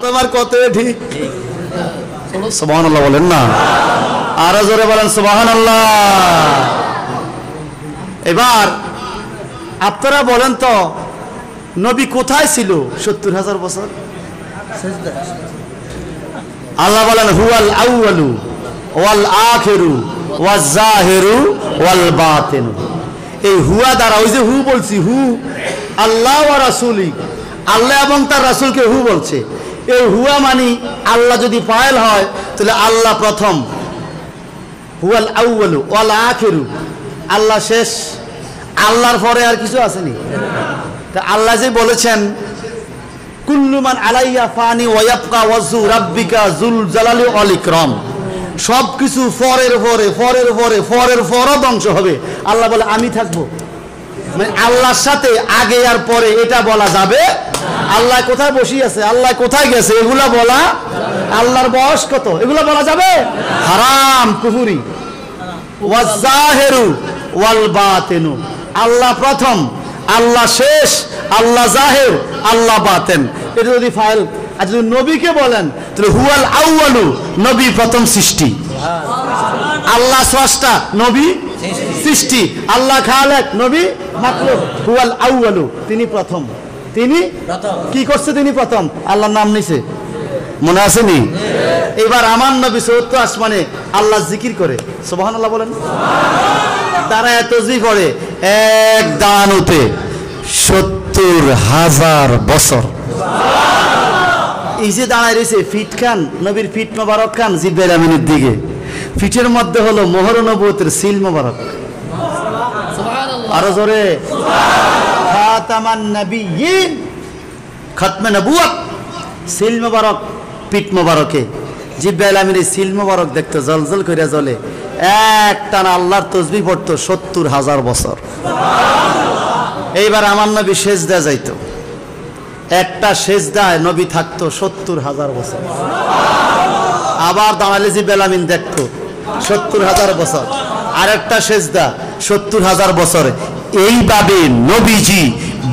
তোমার কত ঠিক সুবহানাল্লাহ বলেন না, আরো জোরে বলেন সুবহানাল্লাহ। এবার আপনারা বলেন তো নবী কোথায় ছিল ৭০,০০০ বছর? আল্লাহ বলেন হুয়াল আউয়ালু ওয়াল আখিরু ওয়াজ জাহিরু ওয়াল বাতিনু। এই হুয়া দ্বারা, ওই যে হু বলছি, হু আল্লাহ ওয়া রাসূলি, আল্লাহ এবং তার রাসূলকে হু বলছে। এই হুয়া মানি আল্লাহ যদি ফাইল হয় তাহলে আল্লাহ প্রথম, হুয়াল আউয়ালু ওয়াল আখিরু, আল্লাহ শেষ, আল্লাহর পরে আর কিছু আসেনি। তা আল্লাহ যে বলেছেন কুল্লু মান আলাইয়া ফানি ওয়া ইয়াবকা ওয়াজহু রাব্বিকা যুল জালালি ওয়াল ইকরাম, সব কিছু ফরের পরে ফরের পরে ফরের পরও ধ্বংস হবে, আল্লাহ বলে আমি থাকবো। মানে আল্লাহর সাথে আগে আর পরে এটা বলা যাবে? আল্লাহ কোথায় বসিয়ে আছে, আল্লাহ কোথায় গেছে, এগুলা বলা, আল্লাহর বয়স কত, এগুলা বলা যাবে? হারাম, কুফরি। ওয়াজ জাহিরু ওয়াল বাতিনু, আল্লাহ প্রথম, আল্লাহ শেষ, আল্লাহ জাহির, আল্লাহ বাতেন। এটা যদি ফাইল, আর যদি নবীকে বলেন তাহলে হুয়াল আউয়ালু, নবী প্রথম সৃষ্টি, আল্লাহ স্রষ্টা, নবী সৃষ্টি, আল্লাহ খালেক, নবী মাখলুক। হুয়াল আউয়ালু, তিনি প্রথম, তিনি কি করছে, তিনি প্রথম, আল্লাহর নাম নিছে, মনে আসেনি? এবার আমার নবী চতুর্থ আসমানে আল্লাহ জিকির করে, সুবহানাল্লাহ বলেন। তারা এত জিকির করে এক দানুতে ৭০,০০০ বছর। এই যে দাঁড়ায় রয়েছে ফিট খান, নবীর ফিট মোবারক খান জিব্রাইল আমিনের দিকে, ফিটের মধ্যে হলো মোহর নবুয়তের সিল মোবারক, আরো জোরে খাতামান নবিয়্যিন, খাতমে নবুয়ত, সিল মোবারক পিঠ মোবারকে। জিব্রাইল আমিনের সিল মোবারক দেখতে জলজল করে জ্বলে, এক টানা আল্লাহর তসবিহ পড়তো ৭০,০০০ বছর। এইবার আমার নবী সেজদা যাইতো, একটা সেজদায় নবী থাকতো ৭০,০০০ বছর। আবার দাঁড়ালে জিব্রাইল আমিন দেখতো ৭০,০০০ বছর, আরেকটা সেজদা ৭০,০০০ বছর। এইভাবে নবীজি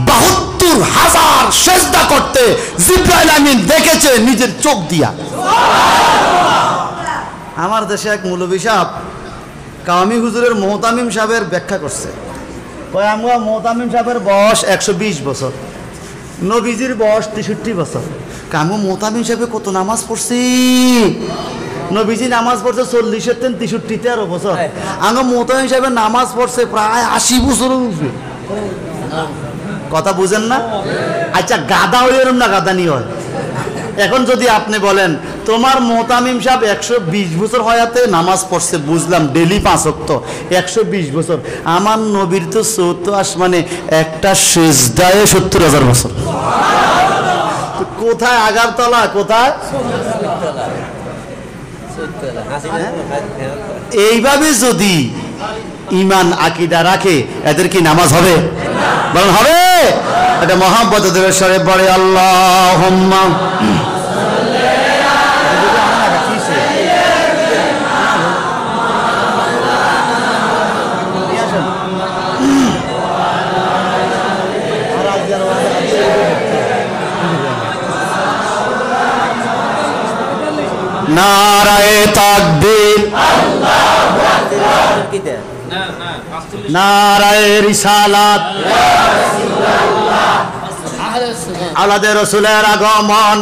৭২,০০০ সেজদা করতে জিব্রাইল আমিন দেখেছে নিজের চোখ দিয়া। আমার দেশে এক মৌলভী সাহেব কাওমি হুজুরের মুহতামিম সাহেবের ব্যাখ্যা করছে, কয় আমরা মুহতামিম সাহেবের বয়স ১২০ বছর, নবীজির বয়স ৬৩ বছর। কামু মুহতামিম সাহেবে কত নামাজ পড়ছি, নবীজি নামাজ পড়ছে ৪০-এর ৬৩-তে ১৩ বছর, আঙ্গ মুহতামিম সাহেবের নামাজ পড়ছে প্রায় ৮০ বছর উঠবে। কথা বুঝেন না? আচ্ছা গাদা হয়ে এরম না গাদানি হয়। এখন যদি আপনি বলেন তোমার মুহতামিম সাহেব ১২০ বছর হয়াতে নামাজ পড়ছে, বুঝলাম ডেলি ৫ ওয়াক্ত, ১২০ বছর। আমার নবীর তো চৌদ্দ আসমানে একটা সেজদায় ৭০,০০০ বছর। কোথায় আগারতলা, কোথায়? এইভাবে যদি ইমান আকিদা রাখে এদের কি নামাজ হবে? বলেন হবে? এটা মহাব্বতের স্বরে পড়ে আল্লাহুম্মা নারায়ে তাকবীর, নারায়ে রিসালাত, আওলাদে রাসূলের আগমন,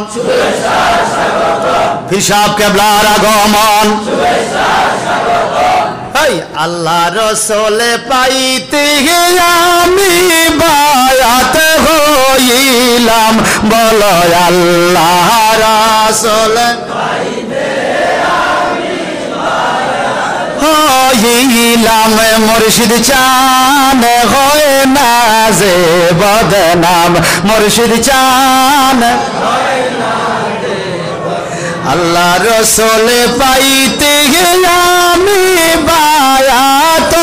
হিসাব কেবলার আগমন। আল্লাহ রসুলে পাইতে আমি বায়াত হইলাম, বলো আল্লাহ রসুল হইলাম, মুর্শিদ চান হয় না যে বদনাম, মুর্শিদ চান আল্লাহ রসুল পাইতে আমি বায়াত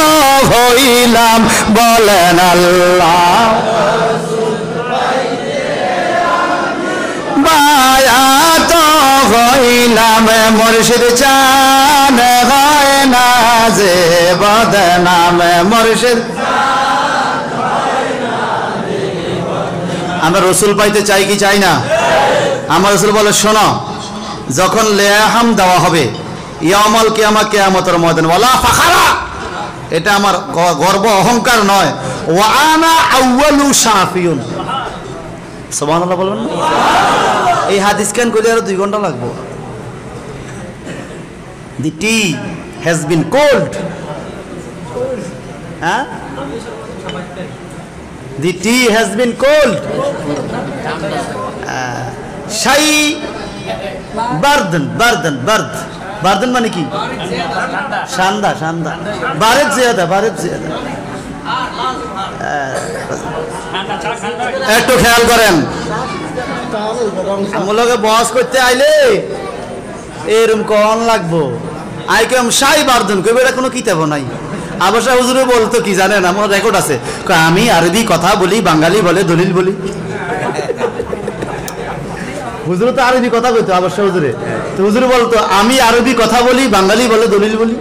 হইলাম, বলেন আল্লাহ বায়াত হইলাম, মুর্শিদ চান হয় না যে বদনাম, মুর্শিদ আমরা রসুল পাইতে চাই কি চাই না? আমার রাসূল বলে শোনো, যখন লেহাম দেওয়া হবে ইয়াউমুল কিয়ামা, কিয়ামতের ময়দানে, ওয়ালা ফাখারা, এটা আমার গর্ব অহংকার নয়, ওয়া আনা আউয়ালু শাফিউন। সুবহানাল্লাহ বলুন। এই হাদিস কেন কইলে আরো 2 ঘন্টা লাগবে। The tea has been cold. Huh? The tea has been cold. Shai bardan, bardan, bard. Bardan মানে কি? শান্দা, শান্দা। বারেদ জিয়াদা, বারেদ জিয়াদা। একটু খেয়াল করেন, আমলোকে বস করতে আইলে এরম কন লাগবো, আইকেম শাই বারদন কইবে, এটা কোনো কিতাব নাই। আবাসা হুজুরে বলতো কি জানেন, আমার রেকর্ড আছে, আমি আরবি কথা বলি, বাঙালি বলে দলিল বলি। হুজুর তো আরবি কথা কইতো, আবাসা হুজুরে তো হুজুরে বলতো আমি আরবি কথা বলি, বাঙালি বলে দলিল বলি।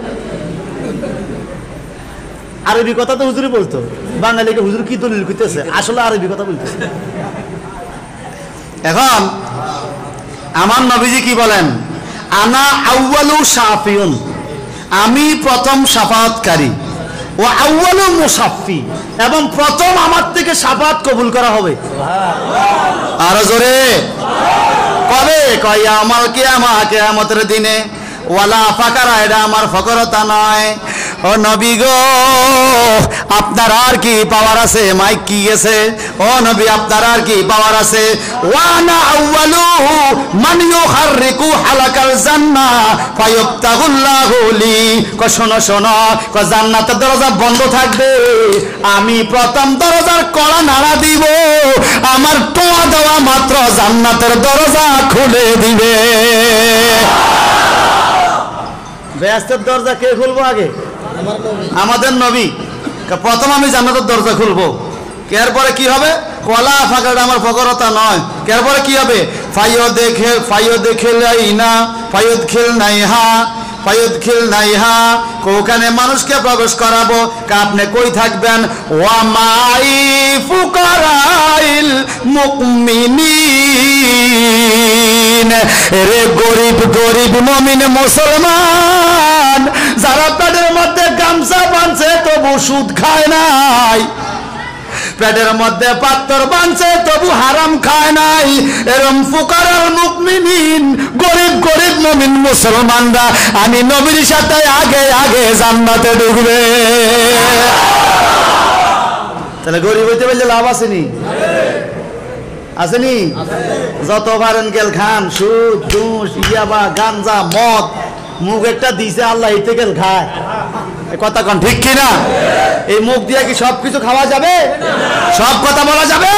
আরবি কথা তো হুজুরে বলতো, বাঙালিকে হুজুর কি দলিল কইতেছে, আসলে আরবি কথা বলতেছে। এখন আমার নবীজি কি বলেন, আনা আউয়ালু শাফিউন, আমি প্রথম শাফাআতকারী, ও আউয়ালু মুসাফফি, এবং প্রথম আমার থেকে শাফাআত কবুল করা হবে। আর জোরে কবে? কয় ইয়াউমুল কিয়ামা, কিয়ামতের দিনে। ওয়ালা ফাকারা, এটা আমার ফকরতা নয়। ও নবী গো, আপনার আর কি পাওয়ার আছে? মাইক কি গেছে? ও নবী, আপনার আর কি পাওয়ার আছে? ওয়ানা আউয়ালু মান ইউহাররিকু হালাকাল জান্নাহ ফায়ুফতাহুল্লাহু লি। কো শোনো শোনো, কো জান্নাতের দরজা বন্ধ থাকবে, আমি প্রথম দরজার কড়া নাড়া দিব, আমার টোয়া দেওয়া মাত্র জান্নাতের দরজা খুলে দিবে। বেহেশতের দরজা কে খুলবো আগে? আমাদের নবী। প্রথম আমি জান্নাতের দরজা খুলবো। এরপরে কি হবে? কলা ফাঁকাটা আমার ফকরতা নয়। এরপরে কি হবে? ওখানে মানুষকে প্রবেশ করাবো। আপনি কই থাকবেন? ওয়ামাই ফুকারাইল মুমিনিন, রে গরিব গরিব মুমিন মুসলমান, যারা পেটের মধ্যে গামছা বাঁধছে তবু সুদ খায় নাই, পেটের মধ্যে পাত্তর বাঁধছে তবু হারাম খায় নাই, এরম ফুকারাল মুমিনিন, গরিব গরিব মুমিন মুসলমানরা আমি নবীর সাথে আগে আগে জান্নাতে ঢুকবে। তাহলে গরিব হইতে পারলে লাভ আসেনি? আসেনি? যত পারেন গেল খান, সুদ ঘুষ ইয়াবা গাঞ্জা মদ, মুখ একটা দিছে আল্লাহ এতে গেল খায়। কথা কন ঠিক কিনা? এই মুখ দিয়ে কি সব কিছু খাওয়া যাবে? সব কথা বলা যাবে?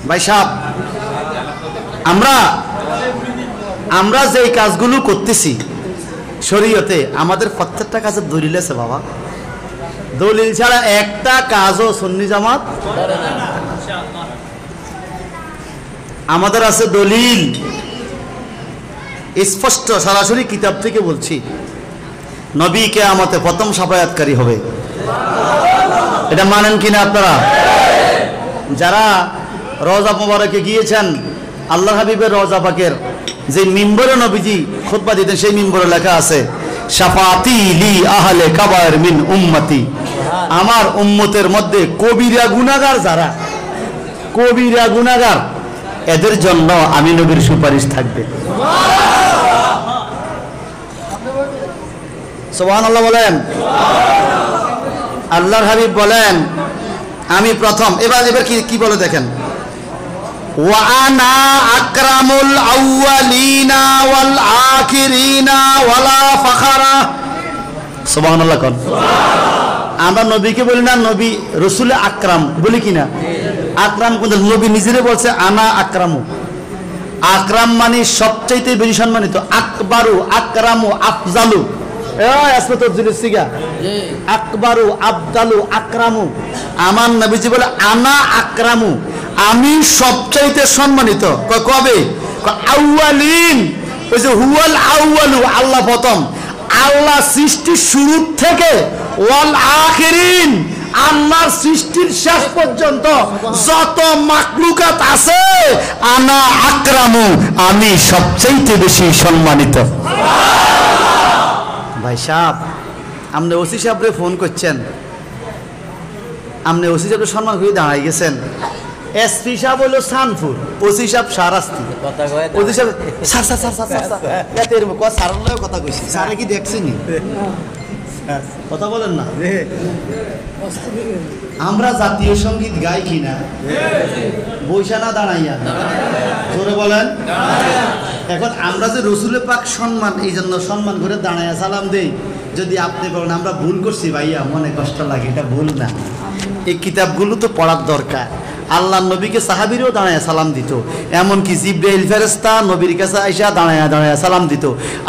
ভাই সাহেব, আমরা যে কাজগুলো করতেছি শরীয়তে, আমাদের প্রত্যেকটা কাজের দলিল আছে বাবা। দলিল ছাড়া একটা কাজও সুন্নি জামাত আমাদের আছে দলিল স্পষ্ট, সরাসরি কিতাব থেকে বলছি। নবী কিয়ামতে প্রথম শাফায়াতকারী হবে, এটা মানেন কিনা আপনারা? যারা রওজা মুবারকে গিয়েছেন, আল্লাহ হাবিবের রওজা পাকের যে মিম্বরে নবীজি খুতবা দিতেন, সেই মিম্বরে লেখা আছে শাফাতি লি আহলে কাবায়ের মিন উম্মতি, আমার উম্মতের মধ্যে কবিরা গুনাহগার যারা, কবিরা গুনাহগার, এদের জন্য আমি নবীর সুপারিশ থাকবে। সুবহানাল্লাহ বলেন। আল্লাহর হাবিব বলেন আমি প্রথম। এবার কি বলে দেখেন, ওয়া আনা আকরামুল আউয়ালিনা ওয়াল আখিরিনা ওয়ালা ফাখারা। সুবহানাল্লাহ কোন? আমরা নবীকে বলি না নবী রাসূল আকরাম বলি কিনা? আকরাম কোন? নবী নিজেরে বলছে আনা আকরামু। আকরাম মানে সবচাইতে বেশি সম্মানিত, আকবারু আকরামু আফজালু, আকবারু আফজালু আকরামু। আমার নবীজি বলে আনা আকরামু, আমি সবচাইতে সম্মানিত। কবে? আউয়ালিন, ওই যে হুয়াল আউয়ালু, আল্লাহ প্রথম, আল্লাহ সৃষ্টির শুরু থেকে, ওয়াল আখিরিন, আল্লাহর সৃষ্টির শেষ পর্যন্ত যত মাখলুকাত আছে আনা আকরামু, আমি সবচেয়ে বেশি সম্মানিত। ভাই সাহেব, আপনি ওসি সাহেবরে ফোন করছেন, আপনি ওসি সাহেবের সম্মান করে দাঁড়াই গেছেন। এসপি সাহেব হলো সানপুর, ওসি সাহেব সারাস্তি। ওসি সাহেব sir sir sir sir sir স্যারের কথা কইছি, স্যারে কি দেখছেনি? কথা বলেন না। আমরা জাতীয় সঙ্গীত গাই কিনা? বৈশা না দাঁড়াইয়া? জোরে বলেন। এখন আমরা যে রসুলের পাক সম্মান, এই জন্য সম্মান করে দাঁড়াইয়া সালাম দেই। যদি আপনি বলেন আমরা ভুল করছি ভাইয়া, মনে কষ্ট লাগে, এটা ভুল না। এই কিতাবগুলো তো পড়ার দরকার। আল্লাহ নবীকে সাহাবীরও দাঁড়ায় সালাম দিত, এমনকি জিবরাইল ফেরেশতা নবীর কাছে আইসা দাঁড়ায় দাঁড়ায় সালাম দিত।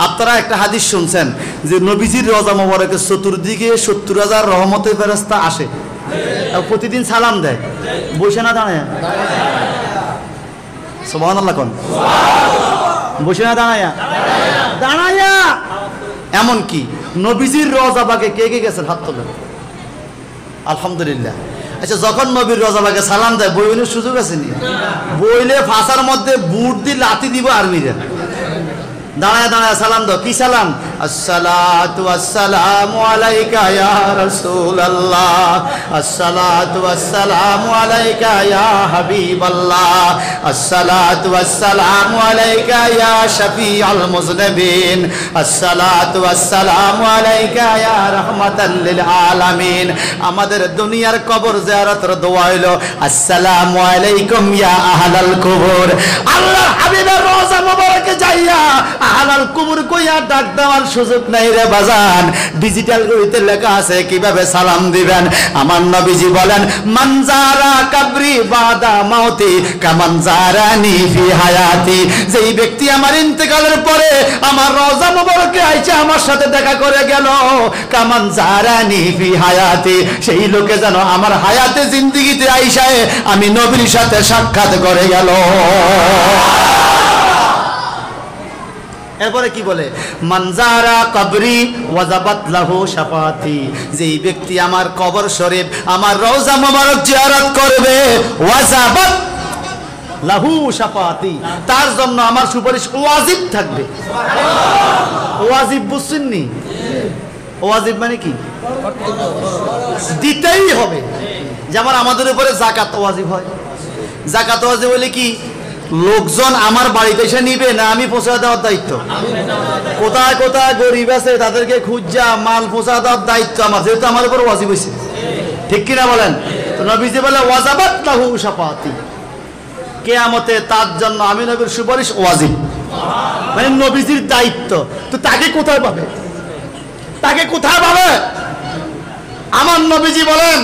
আপনারা একটা হাদিস শুনছেন যে নবীজির রওজা মোবারকের চতুর্দিকে 70,000 রহমতের ফেরেশতা আসে, প্রতিদিন সালাম দেয়। বসে না দাঁড়ায়? সুবহানাল্লাহ কোন? বসে না দাঁড়ায়া? দাঁড়ায়া। এমনকি নবীজির রওজা বাগে কে কে গেছেন হাত তোলেন? আলহামদুলিল্লাহ। আচ্ছা, যখন নবীর রওজা বাগে সালাম দেয় বইনের সুযোগ আছে নি? বইলে ফাঁসার মধ্যে বুট দিয়ে লাথি দিব আর্মিরা। দাঁড়ায় দাঁড়ায় সালাম দাও। কি সালাম? আসসালাতু ওয়াসসালামু আলাইকা ইয়া রাসূলুল্লাহ, আসসালাতু ওয়াসসালামু আলাইকা ইয়া হাবিবাল্লাহ, আসসালাতু ওয়াসসালামু আলাইকা ইয়া শাফিউল মুযনিবিন, আসসালাতু ওয়াসসালামু আলাইকা ইয়া রাহমাতাল লিল আলামিন। আমাদের দুনিয়ার কবর জিয়ারতের দোয়া হলো আসসালামু আলাইকুম ইয়া আহলাল কুবুর। আল্লাহর হাবিবের রওজা মোবারকে যাইয়া আহলাল কুবুর কইয়া ডাক দেওয়ার সুযোগ নাই রে বাজান। ডিজিটাল গড়িতে লেখা আছে কিভাবে সালাম দিবেন। আমার নবীজি বলেন, মান যারা কবরি বাদা মাউতি কামান যারানি ফি হায়াতি। যেই ব্যক্তি আমার ইন্তেকালের পরে আমার রওজা মোবারকে আইসা আমার সাথে দেখা করে গেল, কামান যারানি ফি হায়াতি, সেই লোকে যেন আমার হায়াতে জিন্দেগিতে আইসায় আমি নবীর সাথে সাক্ষাৎ করে গেল। এরপরে কি বলে? মানজারা কবরি ওয়াজাবাত লাহু শাফাতি। যেই ব্যক্তি আমার কবর শরীফ আমার রওজা মোবারক জিয়ারত করবে, ওয়াজাবাত লাহু শাফাতি, তার জন্য আমার সুপারিশ ওয়াজিব থাকবে। ওয়াজিব বুঝছেন নি? ওয়াজিব মানে কি? দিতেই হবে। যেমন আমাদের উপরে যাকাত ওয়াজিব হয়। যাকাত ওয়াজিব বলে কি? লোকজন আমার বাড়িতে এসে নিবে না আমি পৌঁছা দেওয়ার দায়িত্ব। কোথায় কোথায় গরিব আছে তাদেরকে খুঁজা মাল পৌঁছা দেওয়ার দায়িত্ব আমার, যেহেতু আমার উপর ওয়াজিব হয়েছে। ঠিক কিনা বলেন? তো নবীজি বলে ওয়াজাবাত লাহু শাফাতি, কিয়ামতে তার জন্য আমি নবীর সুপারিশ ওয়াজিব, মানে নবীজির দায়িত্ব। তো তাকে কোথায় পাবে? তাকে কোথায় পাবে? আমার নবীজি বলেন,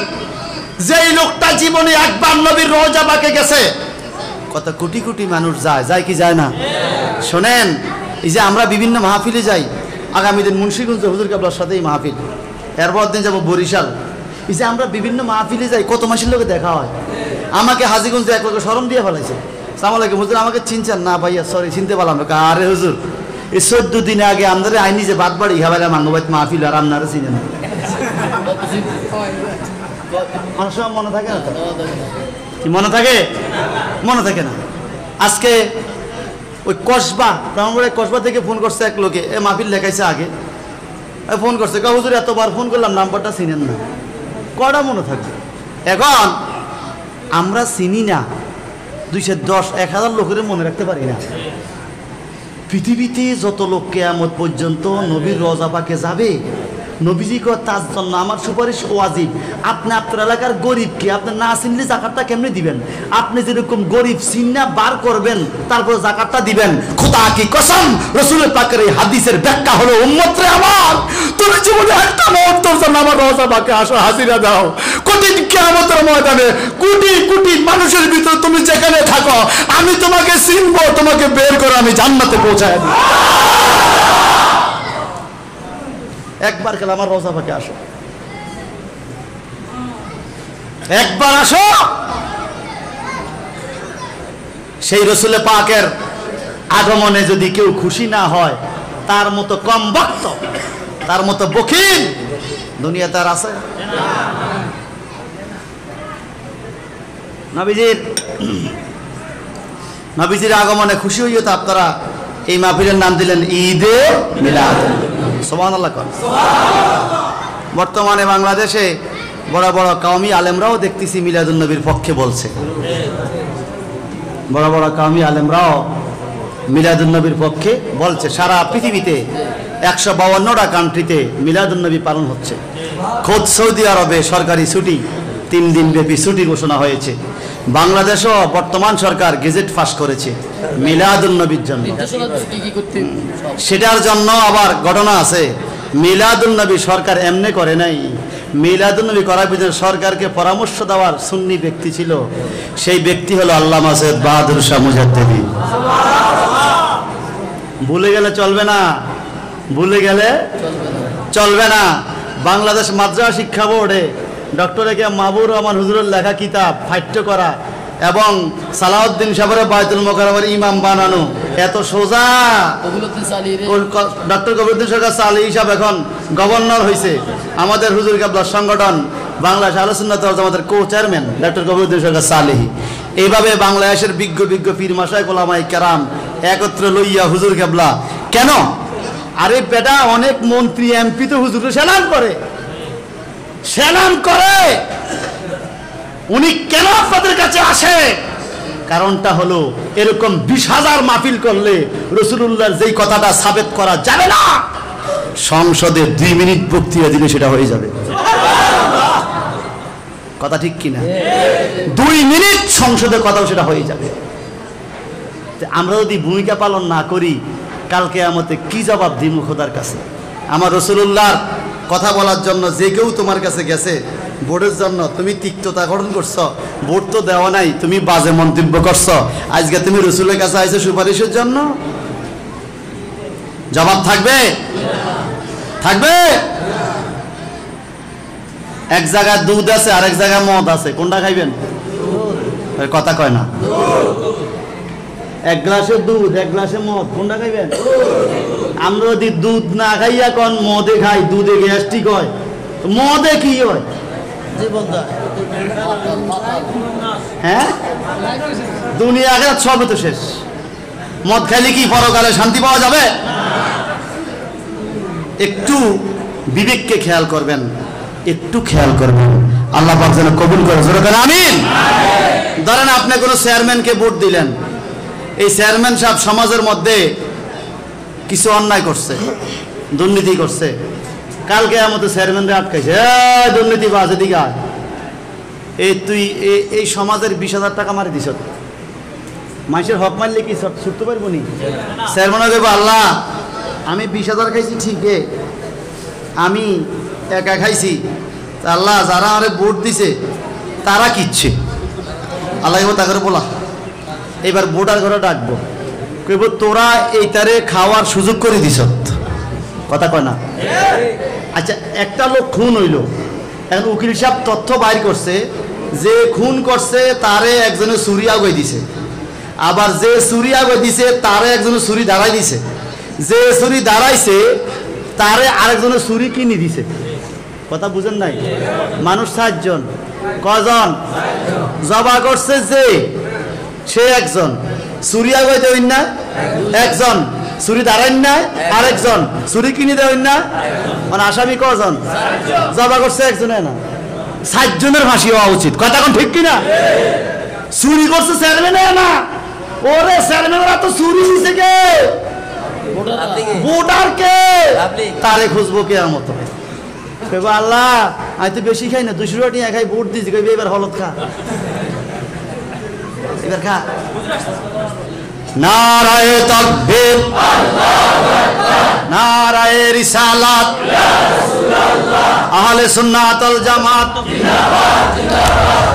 যেই লোকটা জীবনে একবার নবীর রওজা পাকে গেছে, কত কোটি কোটি মানুষ যায়, যায় কি যায় না? শোনেন, এই যে আমরা বিভিন্ন মাহফিলে যাই, আগামী দিন মুন্সিগঞ্জ হুজুর কেবলার সাথেই মাহফিল, এরপর দিন যাবো বরিশাল। এই যে আমরা বিভিন্ন মাহফিলে যাই, কত মাসের লোকে দেখা হয়। আমাকে হাজীগঞ্জে এক লোক শরম দিয়ে ফেলাইছে, সালাম আলাইকুম হুজুর আমাকে চিনছেন না? ভাইয়া সরি চিনতে পারলাম না। আরে হুজুর, এই 14 দিন আগে আমাদের আইনি যে বাদ বাড়ি হাবাইলা মাঙ্গবাইত মাহফিল, আর আপনারা চিনেন অনেক সময় মনে থাকে না? কি মনে থাকে? মনে থাকে না। আজকে ওই কসবা, ব্রাহ্মণবাড়ি কসবা থেকে ফোন করছে এক লোকে, এ মাহফিল লেখাইছে আগে, ফোন করছে, হুজুর এতবার ফোন করলাম নাম্বারটা চিনেন না। কটা মনে থাকবে? এখন আমরা চিনি না 210 1000 লোকের মনে রাখতে পারি না। পৃথিবীতে যত লোক কিয়ামত পর্যন্ত নবীর রওজা পাকে যাবে, নবীজি কয় তার জন্য আমার সুপারিশ ওয়াজিব। আপনি আপনার এলাকার গরিবকে আপনি না চিনলে জাকাতটা কেমনে দিবেন? আপনি যেরকম গরিব চিন্না বার করবেন তারপর জাকাতটা দিবেন। খোদা কি কসম, রাসূলের পাকের এই হাদিসের ব্যাখ্যা হলো, উম্মত রে আমার, তুমি জীবনে একটা মুহূর্তের জন্য আমার রওজা পাকে আসো, হাজিরা দাও। কঠিন কিয়ামতের ময়দানে কোটি কোটি মানুষের ভিতরে তুমি যেখানে থাকো, আমি তোমাকে চিনবো, তোমাকে বের করে আমি জান্নাতে পৌঁছায় দেব। একবার খেলে আমার রওজা পাকে আসো, একবার আসো। সেই রাসূল পাকের আগমনে যদি কেউ খুশি না হয়, তার মতো কম বক্ত, তার মতো বখিল দুনিয়াতে আর আছে? নবীজির আগমনে খুশি হইও তো আপনারা এই মাহফিলের নাম দিলেন ঈদে মিলাদ। সুবহানাল্লাহ। বর্তমানে বাংলাদেশে বড় বড় কওমি আলেমরাও দেখতেছি মিলাদুন নবীর পক্ষে বলছে। বড় বড় কওমি আলেমরাও মিলাদুন নবীর পক্ষে বলছে। সারা পৃথিবীতে 152টা কান্ট্রিতে মিলাদুন নবী পালন হচ্ছে। খোদ সৌদি আরবে সরকারি ছুটি 3 দিন ব্যাপী ছুটি ঘোষণা হয়েছে। বাংলাদেশও বর্তমান সরকার গেজেট পাস করেছে মিলাদুন নবীর জন্য। সেটার জন্য আবার ঘটনা আছে। মিলাদুন নবী সরকার এমনি করে নাই। মিলাদুন নবী করার পিছনে সরকারকে পরামর্শ দেওয়ার সুন্নি ব্যক্তি ছিল। সেই ব্যক্তি হলো আল্লামা সৈয়দ বাহাদুর শাহ মুজাদ্দিদি। ভুলে গেলে চলবে না, ভুলে গেলে চলবে না। বাংলাদেশ মাদ্রাসা শিক্ষা বোর্ডে ডক্টর এ কে মাহবুবুর রহমান হুজুরের লেখা কিতাব ফাইট্য করা এবং সালাউদ্দিন সাহেবের বাইতুল মোকাররমের ইমাম বানানো এত সোজা। ডক্টর কবিরউদ্দিন সরকার সালেহী সাহেব এখন গভর্নর হয়েছে। আমাদের হুজুর কেবলার সংগঠন বাংলাদেশ আহলে সুন্নাত ওয়াল জামাতের কো চেয়ারম্যান ডক্টর কবিরউদ্দিন সরকার সালেহী। এইভাবে বাংলাদেশের বিজ্ঞ পীর মাশায়েখ ওলামায়ে কেরাম একত্রে লইয়া হুজুর কেবলা কেন? আরে বেটা, অনেক মন্ত্রী এমপি তো হুজুর সেলাম করে, সেলাম করে। উনি কেন আপনাদের কাছে আসে? কারণটা হলো এরকম 20,000 মাহফিল করলে রাসূলুল্লাহর যেই কথাটা সাবেত করা যাবে না, সংসদে 2 মিনিট বক্তৃতা দিলে সেটা হয়ে যাবে। কথা ঠিক কিনা? 2 মিনিট সংসদে কথাও সেটা হয়ে যাবে। আমরা যদি ভূমিকা পালন না করি, কাল কিয়ামতে কি জবাব দিব খোদার কাছে? আমার রাসূলুল্লাহর কথা বলার জন্য যে কেউ তোমার কাছে গেছে, ভোটের জন্য তুমি তিক্ততা গঠন করছো, ভোট তো দেওয়া নাই, তুমি বাজে মন্তব্য করছো, আজকে তুমি রাসূলের কাছে আইছো সুপারিশের জন্য, জবাব থাকবে? থাকবে? এক জায়গায় দুধ আছে, আরেক জায়গায় মদ আছে, কোনটা খাইবেন? কথা কয় না। এক গ্লাসে দুধ, এক গ্লাসে মদ, কোনটা খাইবেন? আমরা যদি দুধ না খাইয়া কোন মদে খাই, দুধে গ্যাস্ট্রিক হয়, মদে কি হয়? হ্যাঁ, দুনিয়া আখিরাত সবই তো শেষ। মদ খাইলে কি পরকালে শান্তি পাওয়া যাবে? একটু বিবেককে খেয়াল করবেন, একটু খেয়াল করবেন। আল্লাহ পাক যেন কবুল করে। জোরে বলেন আমিন। ধরেন আপনি কোনো চেয়ারম্যানকে ভোট দিলেন, এই চেয়ারম্যান সাহেব সমাজের মধ্যে কিছু অন্যায় করছে, দুর্নীতি করছে। কালকে আমাদের চেয়ারম্যানরা আটকাইছে, দুর্নীতিবাজ এদিকে আয়, তুই এই সমাজের 20,000 টাকা মারি দিছ, মানুষের হক মারলে কি ছুটতে পারবো নি? চেয়ারম্যান দেবো, আল্লাহ আমি 20,000 খাইছি ঠিকই, আমি একা খাইছি, আল্লাহ যারা আমারে ভোট দিছে তারা কিচ্ছে, আল্লাহ তাকে বলা এবার ভোটার ঘরে ডাকবো, কইব তোরা এইটারে খাওয়ার সুযোগ করে দিছ। কথা কয় না? আচ্ছা, একটা লোক খুন হইল, এখন উকিল সাহেব তথ্য বাইর করছে যে খুন করছে তারে একজনে ছুরি আগুয়ে দিছে, আবার যে ছুরি আগুয়ে দিছে তারে একজনে ছুরি দাঁড়াই দিছে, যে ছুরি দাঁড়াইছে তারে আরেকজনে ছুরি কিনে দিছে। কথা বুঝেন নাই? মানুষ 7 জন। কজন? জবা করছে যে সে একজন, ছুরি আগুয়ে দেবেন না একজন, ছুরি দাঁড়াইন না আরেকজন, ছুরি কিনে দেবেন না, মানে আসামি কজন? জবা করছে একজনে না, 7 জনের ফাঁসি হওয়া উচিত। কথা কোন ঠিক কিনা? চুরি করছে চেয়ারম্যান না, ওরে চেয়ারম্যানরা তো চুরি দিছে কে? ভোটার কে? তারে খুঁজবো কিয়ামত। কইবো আল্লাহ আমি তো বেশি খাই না, 200 টাকা খাই, ভোট দিছি, কইবে এবার হলত খা, এবার খা। নারায়ে তাকবীর, নারায়ে রিসালাত, আহলে সুন্নাত ওয়াল জামাত, জিন্দাবাদ জিন্দাবাদ।